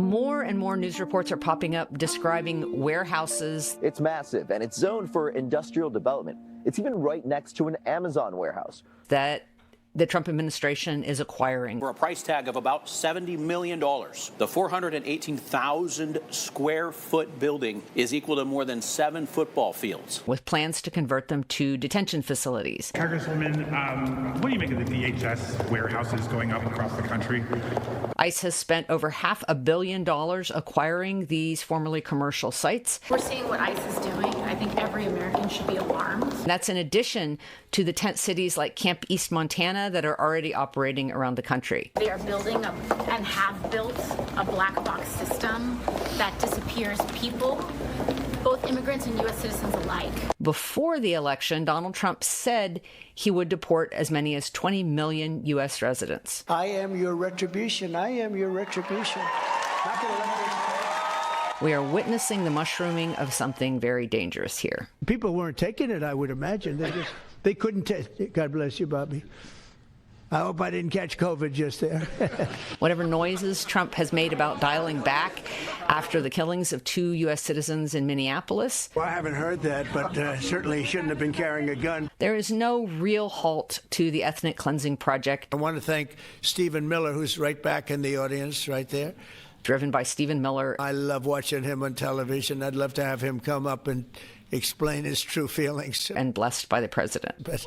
More and more news reports are popping up describing warehouses. It's massive, and it's zoned for industrial development. It's even right next to an Amazon warehouse That the Trump administration is acquiring. For a price tag of about $70 million, the 418,000 square foot building is equal to more than 7 football fields. With plans to convert them to detention facilities. Congresswoman, what do you make of the DHS warehouses going up across the country? ICE has spent over $500 million acquiring these formerly commercial sites. We're seeing what ICE is doing. I think every American should be alarmed. That's in addition to the tent cities like Camp East, Montana, that are already operating around the country. They are building up and have built a black box system that disappears people, both immigrants and U.S. citizens alike. Before the election, Donald Trump said he would deport as many as 20 million U.S. residents. I am your retribution. I am your retribution. We are witnessing the mushrooming of something very dangerous here. People weren't taking it, I would imagine. They couldn't take it. God bless you, Bobby. I hope I didn't catch COVID just there. Whatever noises Trump has made about dialing back after the killings of 2 U.S. citizens in Minneapolis. Well, I haven't heard that, but certainly he shouldn't have been carrying a gun. There is no real halt to the ethnic cleansing project. I want to thank Stephen Miller, who's right back in the audience right there. Driven by Stephen Miller. I love watching him on television. I'd love to have him come up and explain his true feelings. And blessed by the president. But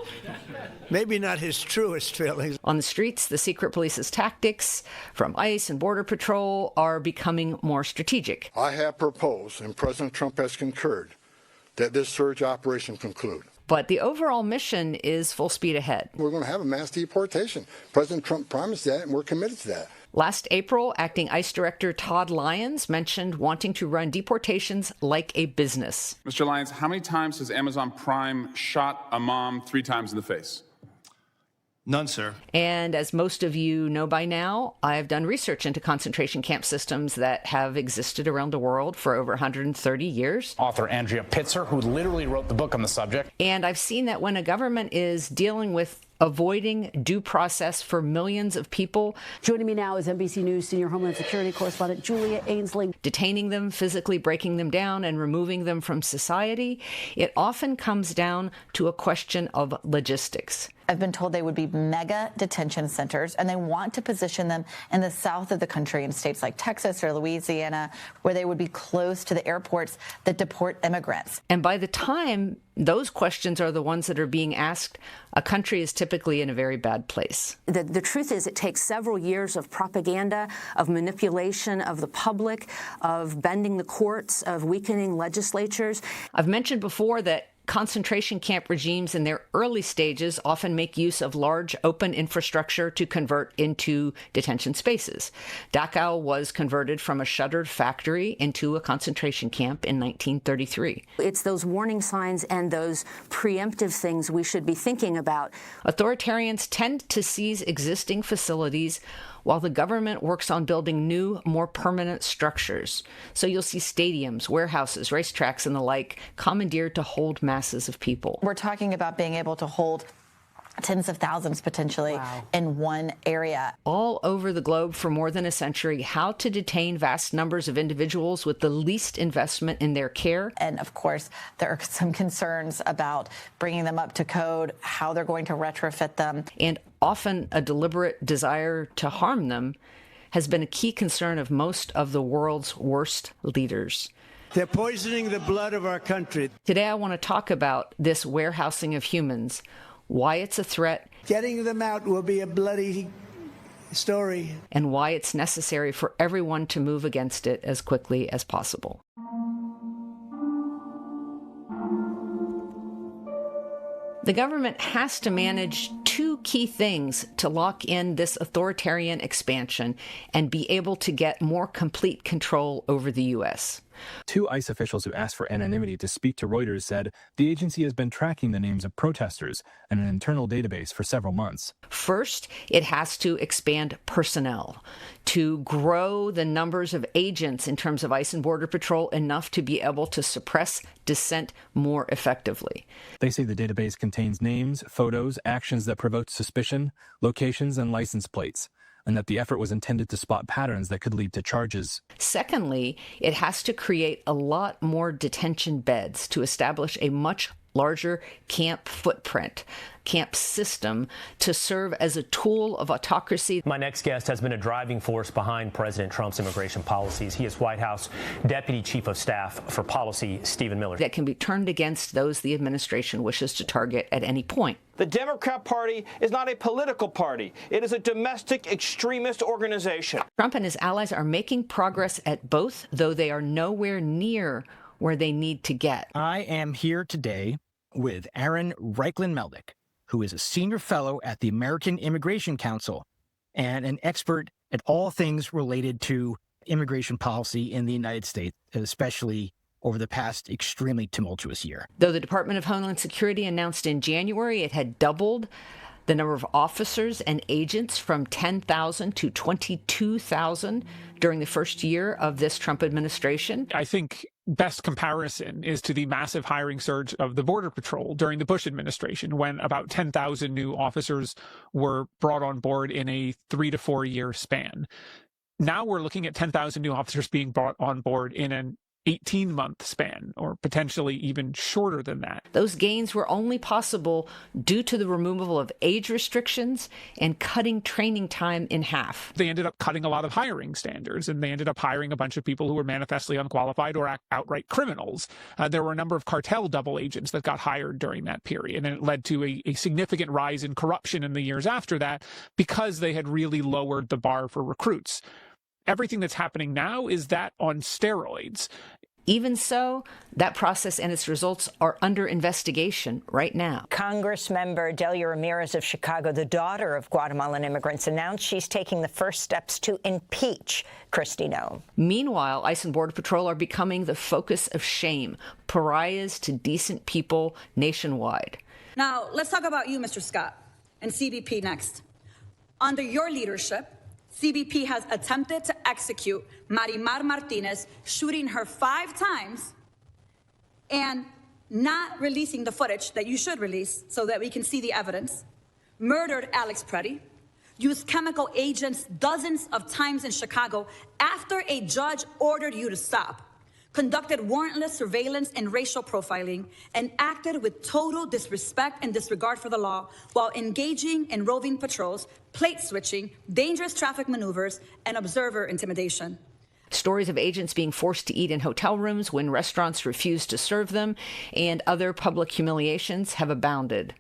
maybe not his truest feelings. On the streets, the secret police's tactics from ICE and Border Patrol are becoming more strategic. I have proposed, and President Trump has concurred, that this surge operation conclude. But the overall mission is full speed ahead. We're going to have a mass deportation. President Trump promised that, and we're committed to that. Last April, acting ICE Director Todd Lyons mentioned wanting to run deportations like a business. Mr. Lyons, how many times has Amazon Prime shot a mom 3 times in the face? None, sir. And as most of you know by now, I've done research into concentration camp systems that have existed around the world for over 130 years. Author Andrea Pitzer, who literally wrote the book on the subject. And I've seen that when a government is dealing with avoiding due process for millions of people. Joining me now is NBC News senior Homeland Security correspondent Julia Ainsley. Detaining them, physically breaking them down, and removing them from society, it often comes down to a question of logistics. I've been told they would be mega detention centers, and they want to position them in the south of the country in states like Texas or Louisiana, where they would be close to the airports that deport immigrants. And by the time those questions are the ones that are being asked, a country is typically in a very bad place. The truth is it takes several years of propaganda, of manipulation of the public, of bending the courts, of weakening legislatures. I've mentioned before that concentration camp regimes in their early stages often make use of large open infrastructure to convert into detention spaces. Dachau was converted from a shuttered factory into a concentration camp in 1933. It's those warning signs and those preemptive things we should be thinking about. Authoritarians tend to seize existing facilities while the government works on building new, more permanent structures. So you'll see stadiums, warehouses, racetracks, and the like commandeered to hold masses of people. We're talking about being able to hold tens of thousands potentially in one area. All over the globe for more than a century, how to detain vast numbers of individuals with the least investment in their care. And of course, there are some concerns about bringing them up to code, how they're going to retrofit them. And often a deliberate desire to harm them has been a key concern of most of the world's worst leaders. They're poisoning the blood of our country. Today I want to talk about this warehousing of humans, why it's a threat. Getting them out will be a bloody story. And why it's necessary for everyone to move against it as quickly as possible. The government has to manage 2 key things to lock in this authoritarian expansion and be able to get more complete control over the U.S. 2 ICE officials who asked for anonymity to speak to Reuters said the agency has been tracking the names of protesters in an internal database for several months. First, it has to expand personnel to grow the numbers of agents in terms of ICE and Border Patrol enough to be able to suppress dissent more effectively. They say the database contains names, photos, actions that provoke suspicion, locations, and license plates. and that the effort was intended to spot patterns that could lead to charges. Secondly, it has to create a lot more detention beds to establish a much larger camp footprint, camp system to serve as a tool of autocracy. My next guest has been a driving force behind President Trump's immigration policies. He is White House Deputy Chief of Staff for Policy, Stephen Miller. That can be turned against those the administration wishes to target at any point. The Democrat Party is not a political party. It is a domestic extremist organization. Trump and his allies are making progress at both, though they are nowhere near where they need to get. I am here today with Aaron Reichlin-Meldick, who is a senior fellow at the American Immigration Council and an expert at all things related to immigration policy in the United States, especially over the past extremely tumultuous year. Though the Department of Homeland Security announced in January it had doubled the number of officers and agents from 10,000 to 22,000 during the first year of this Trump administration. I think best comparison is to the massive hiring surge of the Border Patrol during the Bush administration, when about 10,000 new officers were brought on board in a 3 to 4 year span. Now we're looking at 10,000 new officers being brought on board in an 18-month span, or potentially even shorter than that. Those gains were only possible due to the removal of age restrictions and cutting training time in half. They ended up cutting a lot of hiring standards, and they ended up hiring a bunch of people who were manifestly unqualified or outright criminals. There were a number of cartel double agents that got hired during that period, and it led to a significant rise in corruption in the years after that because they had really lowered the bar for recruits. Everything that's happening now is that on steroids. Even so, that process and its results are under investigation right now. Congressmember Delia Ramirez of Chicago, the daughter of Guatemalan immigrants, announced she's taking the first steps to impeach Kristi Noem. Meanwhile, ICE and Border Patrol are becoming the focus of shame, pariahs to decent people nationwide. Now, let's talk about you, Mr. Scott, and CBP next. Under your leadership, CBP has attempted to execute Marimar Martinez, shooting her 5 times and not releasing the footage that you should release so that we can see the evidence, murdered Alex Preddy, used chemical agents dozens of times in Chicago after a judge ordered you to stop, conducted warrantless surveillance and racial profiling, and acted with total disrespect and disregard for the law while engaging in roving patrols, plate switching, dangerous traffic maneuvers, and observer intimidation. Stories of agents being forced to eat in hotel rooms when restaurants refuse to serve them, and other public humiliations have abounded.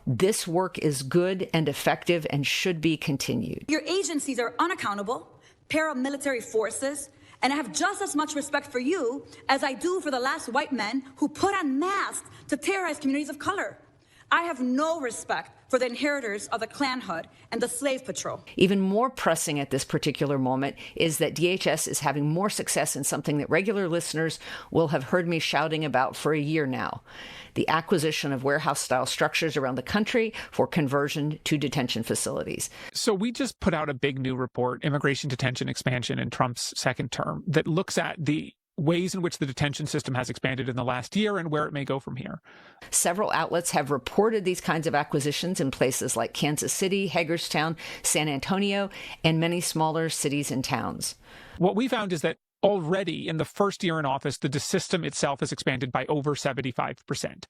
This work is good and effective and should be continued. Your agencies are unaccountable, paramilitary forces, and I have just as much respect for you as I do for the last white men who put on masks to terrorize communities of color. I have no respect for the inheritors of the Klan Hood and the Slave Patrol. Even more pressing at this particular moment is that DHS is having more success in something that regular listeners will have heard me shouting about for a year now: the acquisition of warehouse-style structures around the country for conversion to detention facilities. So we just put out a big new report, Immigration Detention Expansion in Trump's second term, that looks at the ways in which the detention system has expanded in the last year and where it may go from here. Several outlets have reported these kinds of acquisitions in places like Kansas City, Hagerstown, San Antonio, and many smaller cities and towns. What we found is that already in the first year in office, the system itself has expanded by over 75%.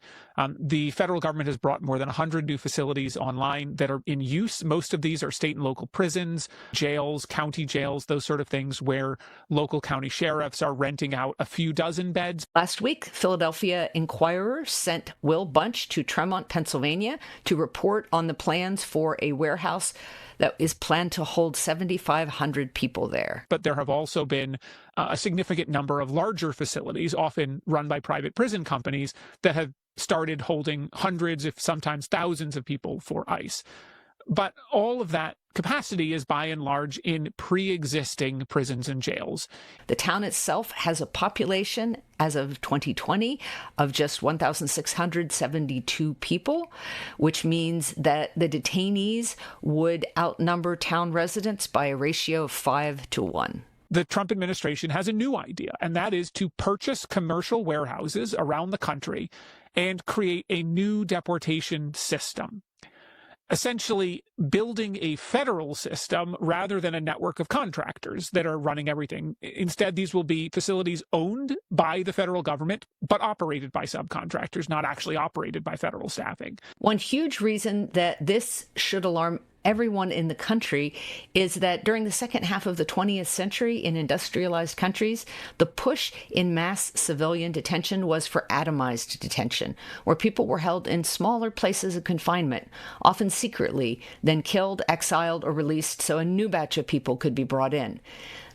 The federal government has brought more than 100 new facilities online that are in use. Most of these are state and local prisons, jails, county jails, those sort of things where local county sheriffs are renting out a few dozen beds. Last week, Philadelphia Inquirer sent Will Bunch to Tremont, Pennsylvania, to report on the plans for a warehouse that is planned to hold 7,500 people there. But there have also been a significant number of larger facilities, often run by private prison companies, that have started holding hundreds, if sometimes thousands of people for ICE. But all of that capacity is by and large in pre-existing prisons and jails. The town itself has a population as of 2020 of just 1,672 people, which means that the detainees would outnumber town residents by a ratio of 5 to 1. The Trump administration has a new idea, and that is to purchase commercial warehouses around the country and create a new deportation system. essentially building a federal system rather than a network of contractors that are running everything. Instead, these will be facilities owned by the federal government, but operated by subcontractors, not actually operated by federal staffing. One huge reason that this should alarm everyone in the country is that during the second half of the 20th century in industrialized countries, the push in mass civilian detention was for atomized detention, where people were held in smaller places of confinement, often secretly, then killed, exiled, or released so a new batch of people could be brought in.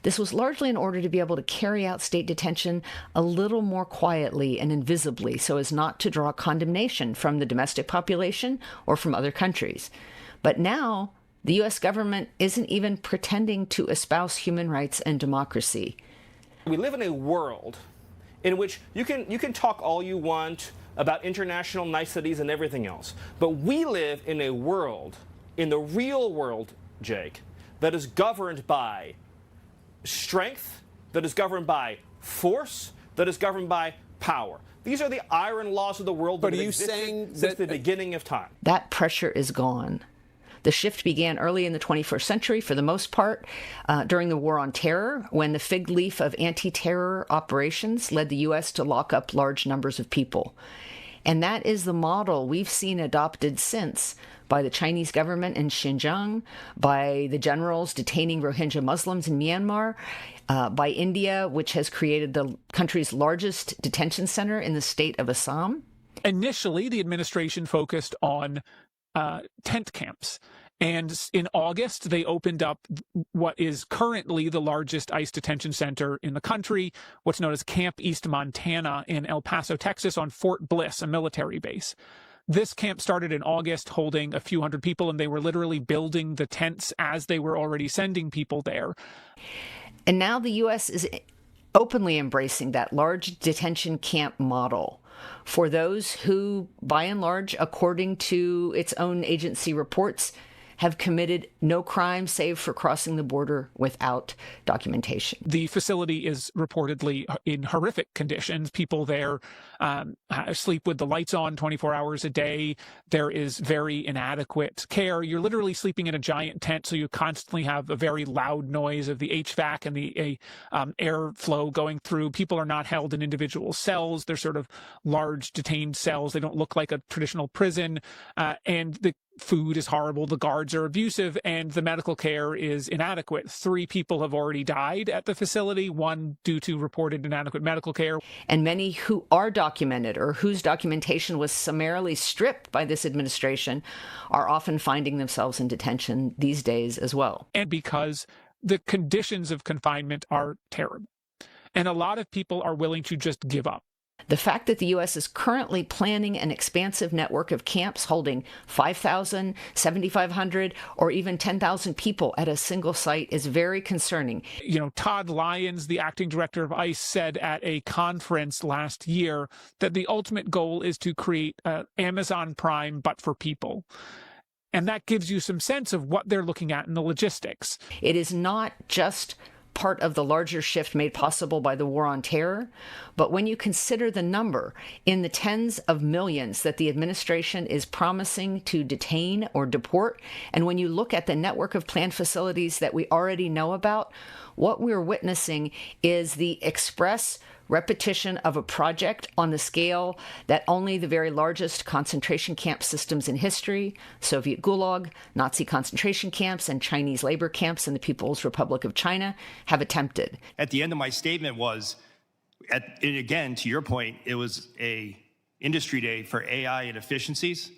This was largely in order to be able to carry out state detention a little more quietly and invisibly so as not to draw condemnation from the domestic population or from other countries. But now, the U.S. government isn't even pretending to espouse human rights and democracy. We live in a world in which you can talk all you want about international niceties and everything else, but we live in a world, in the real world, Jake, that is governed by strength, that is governed by force, that is governed by power. These are the iron laws of the world that have existed since the beginning of time. That pressure is gone. The shift began early in the 21st century, for the most part, during the War on Terror, when the fig leaf of anti-terror operations led the U.S. to lock up large numbers of people. And that is the model we've seen adopted since by the Chinese government in Xinjiang, by the generals detaining Rohingya Muslims in Myanmar, by India, which has created the country's largest detention center in the state of Assam. Initially, the administration focused on tent camps. And in August, they opened up what is currently the largest ICE detention center in the country, what's known as Camp East Montana in El Paso, Texas, on Fort Bliss, a military base. This camp started in August, holding a few hundred people, and they were literally building the tents as they were already sending people there. And now the U.S. is openly embracing that large detention camp model for those who, by and large, according to its own agency reports, have committed no crime save for crossing the border without documentation. The facility is reportedly in horrific conditions. People there sleep with the lights on 24 hours a day. There is very inadequate care. You're literally sleeping in a giant tent, so you constantly have a very loud noise of the HVAC and the airflow going through. People are not held in individual cells. They're sort of large detained cells. They don't look like a traditional prison. And the food is horrible, the guards are abusive, and the medical care is inadequate. 3 people have already died at the facility, 1 due to reported inadequate medical care. And many who are documented or whose documentation was summarily stripped by this administration are often finding themselves in detention these days as well. And because the conditions of confinement are terrible. And a lot of people are willing to just give up. The fact that the U.S. is currently planning an expansive network of camps holding 5,000, 7,500, or even 10,000 people at a single site is very concerning. You know, Todd Lyons, the acting director of ICE, said at a conference last year that the ultimate goal is to create Amazon Prime, but for people. And that gives you some sense of what they're looking at in the logistics. It is not just part of the larger shift made possible by the War on Terror. But when you consider the number in the tens of millions that the administration is promising to detain or deport, and when you look at the network of planned facilities that we already know about, what we're witnessing is the express repetition of a project on the scale that only the very largest concentration camp systems in history, Soviet Gulag, Nazi concentration camps, and Chinese labor camps in the People's Republic of China, have attempted. At the end of my statement was, again, to your point, it was a industry day for AI and efficiencies.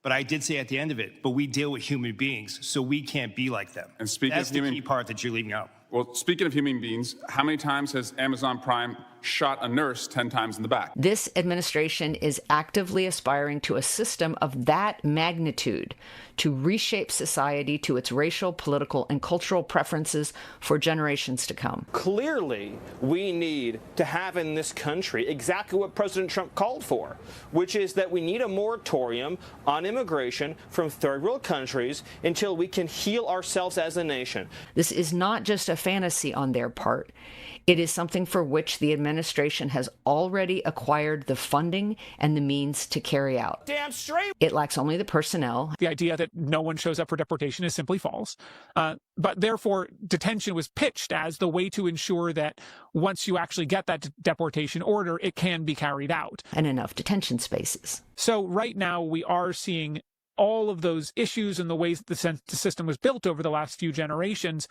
But I did say at the end of it, but we deal with human beings, so we can't be like them. And speaking That's the key part that you're leaving out. Well, speaking of human beings, how many times has Amazon Prime shot a nurse 10 times in the back? This administration is actively aspiring to a system of that magnitude to reshape society to its racial, political, and cultural preferences for generations to come. Clearly, we need to have in this country exactly what President Trump called for, which is that we need a moratorium on immigration from third world countries until we can heal ourselves as a nation. This is not just a fantasy on their part. It is something for which the administration administration has already acquired the funding and the means to carry out. Damn straight. It lacks only the personnel. The idea that no one shows up for deportation is simply false. But therefore, detention was pitched as the way to ensure that once you actually get that deportation order, it can be carried out. And enough detention spaces. So right now we are seeing all of those issues and the ways the system was built over the last few generations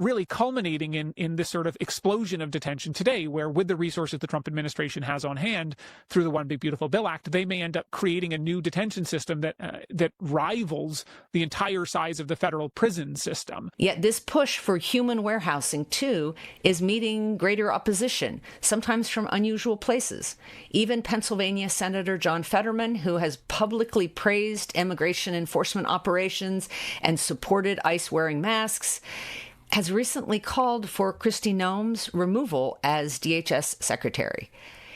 really culminating in this sort of explosion of detention today, where with the resources the Trump administration has on hand through the One Big Beautiful Bill Act, they may end up creating a new detention system that rivals the entire size of the federal prison system. Yet this push for human warehousing, too, is meeting greater opposition, sometimes from unusual places. Even Pennsylvania Senator John Fetterman, who has publicly praised immigration enforcement operations and supported ICE wearing masks, has recently called for Kristi Noem's removal as DHS secretary.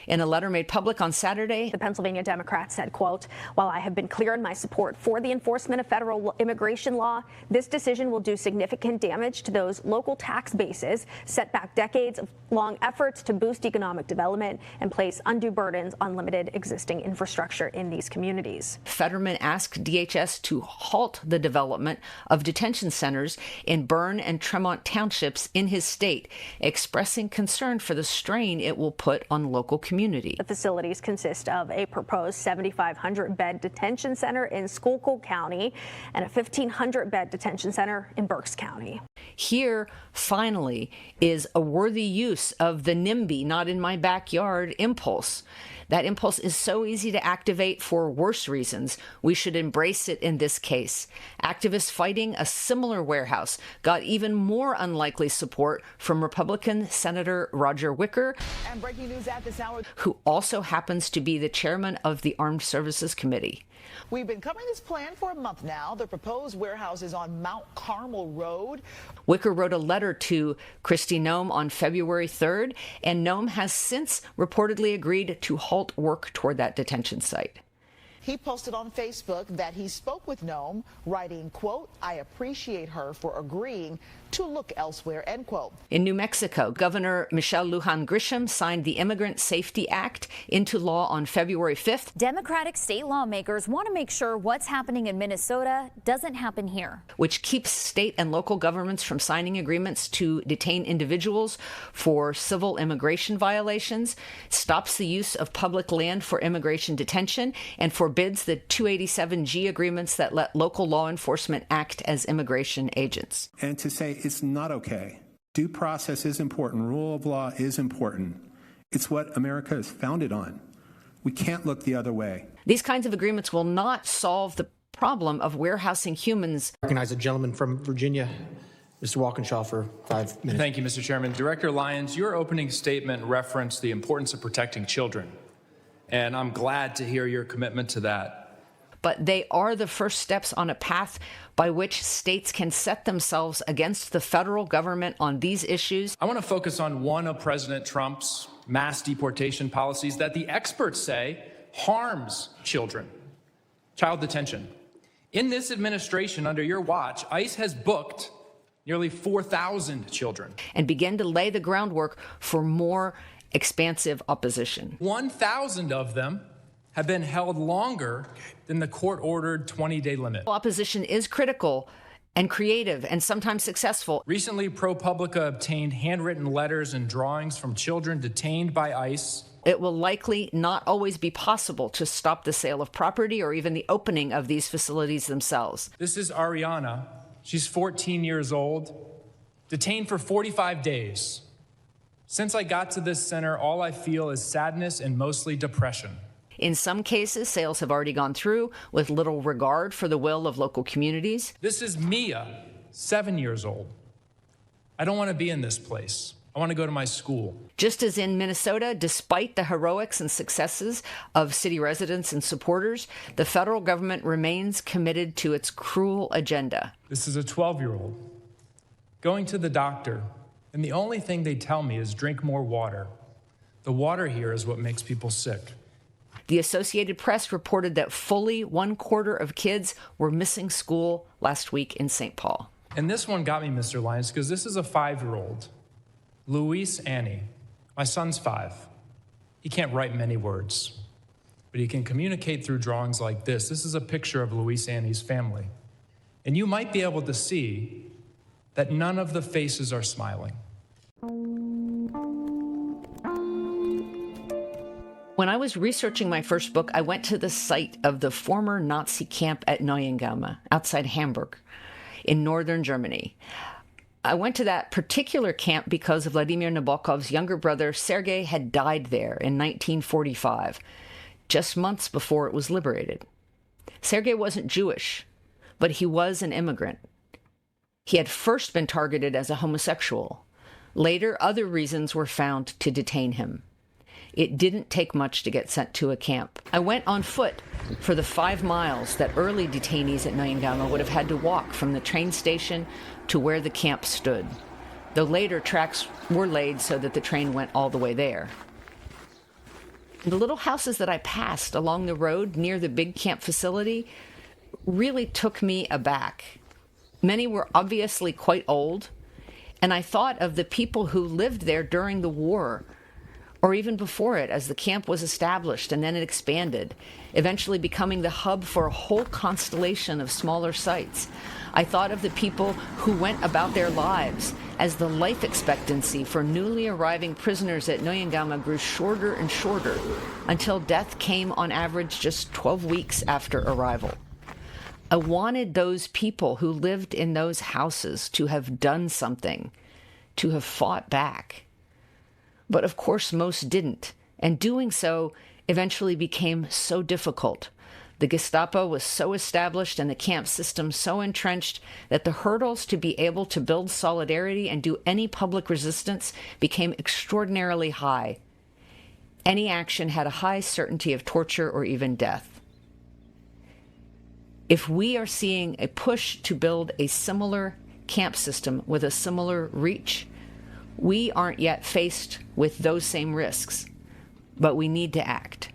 In a letter made public on Saturday, the Pennsylvania Democrat said, quote, "While I have been clear in my support for the enforcement of federal immigration law, this decision will do significant damage to those local tax bases, set back decades of long efforts to boost economic development, and place undue burdens on limited existing infrastructure in these communities." Fetterman asked DHS to halt the development of detention centers in Bern and Tremont townships in his state, expressing concern for the strain it will put on local communities. The facilities consist of a proposed 7,500-bed detention center in Schuylkill County and a 1,500-bed detention center in Berks County. Here, finally, is a worthy use of the NIMBY, not in my backyard, impulse. That impulse is so easy to activate for worse reasons. We should embrace it in this case. Activists fighting a similar warehouse got even more unlikely support from Republican Senator Roger Wicker, and breaking news at this hour, who also happens to be the chairman of the Armed Services Committee. We've been covering this plan for a month now. The proposed warehouse is on Mount Carmel Road. Wicker wrote a letter to Kristi Noem on February 3rd, and Noem has since reportedly agreed to halt work toward that detention site. He posted on Facebook that he spoke with Noem, writing, quote, "I appreciate her for agreeing to look elsewhere," end quote. In New Mexico, Governor Michelle Lujan Grisham signed the Immigrant Safety Act into law on February 5th. Democratic state lawmakers want to make sure what's happening in Minnesota doesn't happen here, which keeps state and local governments from signing agreements to detain individuals for civil immigration violations, stops the use of public land for immigration detention, and forbids the 287G agreements that let local law enforcement act as immigration agents. And to say it's not okay. Due process is important. Rule of law is important. It's what America is founded on. We can't look the other way. These kinds of agreements will not solve the problem of warehousing humans. I recognize a gentleman from Virginia, Mr. Walkinshaw, for 5 minutes. Thank you, Mr. Chairman. Director Lyons, your opening statement referenced the importance of protecting children, and I'm glad to hear your commitment to that. But they are the first steps on a path by which states can set themselves against the federal government on these issues. I want to focus on one of President Trump's mass deportation policies that the experts say harms children: child detention. In this administration, under your watch, ICE has booked nearly 4,000 children. And begin to lay the groundwork for more expansive opposition. 1,000 of them have been held longer than the court-ordered 20-day limit. Opposition is critical and creative and sometimes successful. Recently, ProPublica obtained handwritten letters and drawings from children detained by ICE. It will likely not always be possible to stop the sale of property or even the opening of these facilities themselves. This is Ariana. She's 14 years old, detained for 45 days. Since I got to this center, all I feel is sadness and mostly depression. In some cases, sales have already gone through with little regard for the will of local communities. This is Mia, 7 years old. I don't want to be in this place. I want to go to my school. Just as in Minnesota, despite the heroics and successes of city residents and supporters, the federal government remains committed to its cruel agenda. This is a 12-year-old going to the doctor, and the only thing they tell me is drink more water. The water here is what makes people sick. The Associated Press reported that fully 1/4 of kids were missing school last week in St. Paul. And this one got me, Mr. Lyons, because this is a 5-year-old, Luis Annie, My son's 5. He can't write many words, but he can communicate through drawings like this. This is a picture of Luis Annie's family. And you might be able to see that none of the faces are smiling. When I was researching my first book, I went to the site of the former Nazi camp at Neuengamme, outside Hamburg, in northern Germany. I went to that particular camp because Vladimir Nabokov's younger brother, Sergei, had died there in 1945, just months before it was liberated. Sergei wasn't Jewish, but he was an immigrant. He had first been targeted as a homosexual. Later, other reasons were found to detain him. It didn't take much to get sent to a camp. I went on foot for the 5 miles that early detainees at Neuengamme would have had to walk from the train station to where the camp stood, though later tracks were laid so that the train went all the way there. The little houses that I passed along the road near the big camp facility really took me aback. Many were obviously quite old, and I thought of the people who lived there during the war, or even before it, as the camp was established and then it expanded, eventually becoming the hub for a whole constellation of smaller sites. I thought of the people who went about their lives as the life expectancy for newly arriving prisoners at Neuengamme grew shorter and shorter until death came on average just 12 weeks after arrival. I wanted those people who lived in those houses to have done something, to have fought back. But of course, most didn't, and doing so eventually became so difficult. The Gestapo was so established and the camp system so entrenched that the hurdles to be able to build solidarity and do any public resistance became extraordinarily high. Any action had a high certainty of torture or even death. If we are seeing a push to build a similar camp system with a similar reach, we aren't yet faced with those same risks, but we need to act.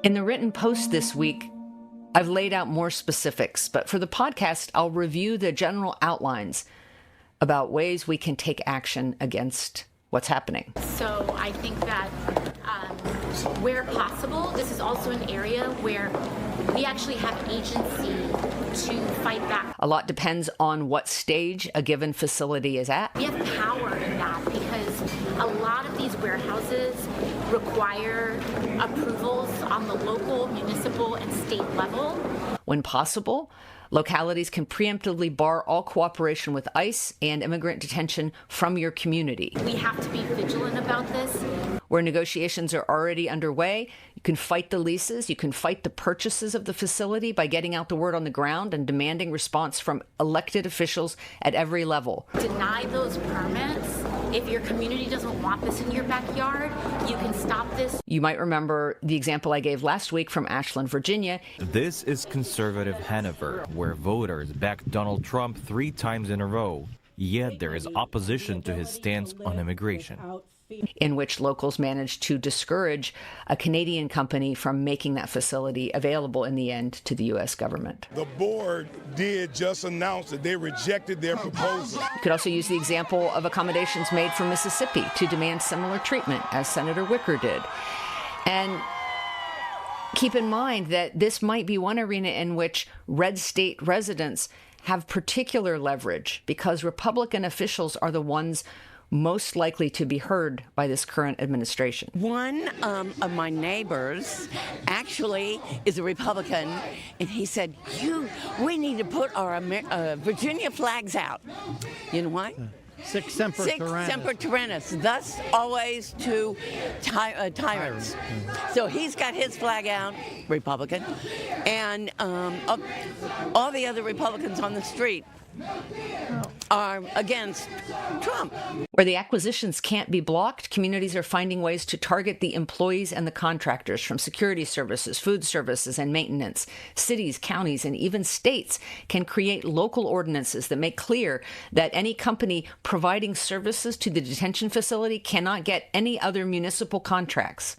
In the written post this week, I've laid out more specifics, but for the podcast, I'll review the general outlines about ways we can take action against what's happening. So I think that where possible, this is also an area where we actually have agency to fight back. A lot depends on what stage a given facility is at. We have power in that because a lot of these warehouses require approvals on the local, municipal, and state level. When possible, localities can preemptively bar all cooperation with ICE and immigrant detention from your community. We have to be vigilant about this. Where negotiations are already underway, you can fight the leases, you can fight the purchases of the facility by getting out the word on the ground and demanding response from elected officials at every level. Deny those permits. If your community doesn't want this in your backyard, you can stop this. You might remember the example I gave last week from Ashland, Virginia. This is conservative Hanover, where voters backed Donald Trump 3 times in a row. Yet there is opposition to his stance on immigration, in which locals managed to discourage a Canadian company from making that facility available in the end to the U.S. government. The board did just announce that they rejected their proposal. You could also use the example of accommodations made for Mississippi to demand similar treatment, as Senator Wicker did. And keep in mind that this might be one arena in which red state residents have particular leverage because Republican officials are the ones most likely to be heard by this current administration. One of my neighbors actually is a Republican, and he said, we need to put our Virginia flags out. You know why? Sic semper tyrannis, thus always to tyrants. So he's got his flag out, Republican, and all the other Republicans on the street are against Trump. Where the acquisitions can't be blocked, communities are finding ways to target the employees and the contractors from security services, food services, and maintenance. Cities, counties, and even states can create local ordinances that make clear that any company providing services to the detention facility cannot get any other municipal contracts,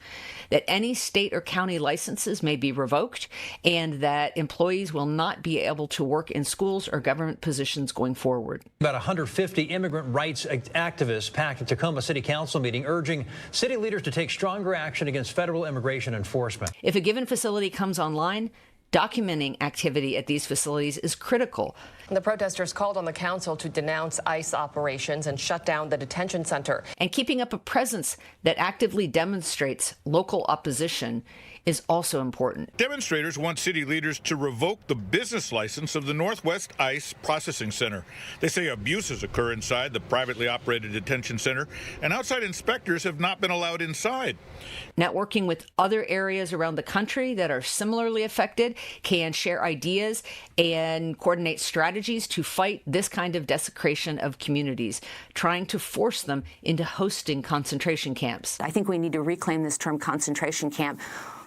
that any state or county licenses may be revoked, and that employees will not be able to work in schools or government positions going forward. About 150 immigrant rights activists packed a Tacoma City Council meeting urging city leaders to take stronger action against federal immigration enforcement. If a given facility comes online, documenting activity at these facilities is critical. The protesters called on the council to denounce ICE operations and shut down the detention center. And keeping up a presence that actively demonstrates local opposition is also important. Demonstrators want city leaders to revoke the business license of the Northwest ICE Processing Center. They say abuses occur inside the privately operated detention center, and outside inspectors have not been allowed inside. Networking with other areas around the country that are similarly affected can share ideas and coordinate strategies to fight this kind of desecration of communities, trying to force them into hosting concentration camps. I think we need to reclaim this term concentration camp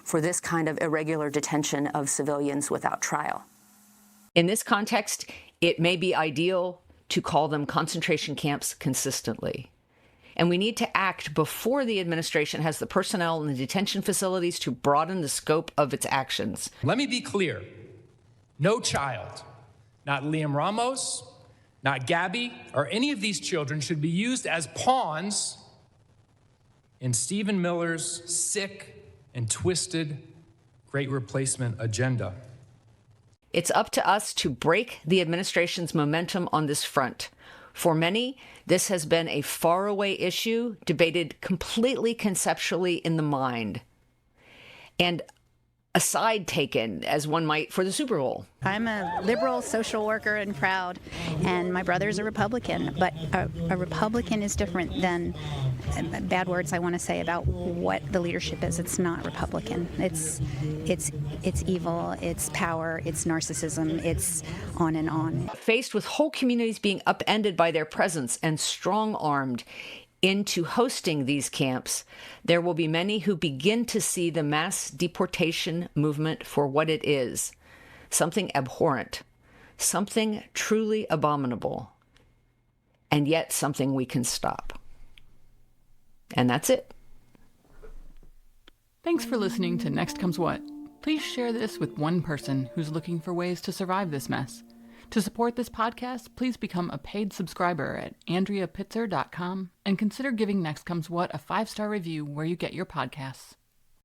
for this kind of irregular detention of civilians without trial. In this context, it may be ideal to call them concentration camps consistently. And we need to act before the administration has the personnel in the detention facilities to broaden the scope of its actions. Let me be clear. No child, not Liam Ramos, not Gabby, or any of these children should be used as pawns in Stephen Miller's sick and twisted great replacement agenda. It's up to us to break the administration's momentum on this front. For many, this has been a faraway issue debated completely conceptually in the mind, and a side taken, as one might, for the Super Bowl. I'm a liberal social worker and proud, and my brother's a Republican, but a Republican is different than bad words I want to say about what the leadership is. It's not Republican. It's evil, it's power, it's narcissism, it's on and on. Faced with whole communities being upended by their presence and strong-armed into hosting these camps, there will be many who begin to see the mass deportation movement for what it is, something abhorrent, something truly abominable, and yet something we can stop. And that's it. Thanks for listening to Next Comes What. Please share this with one person who's looking for ways to survive this mess. To support this podcast, please become a paid subscriber at AndreaPitzer.com and consider giving Next Comes What a 5-star review where you get your podcasts.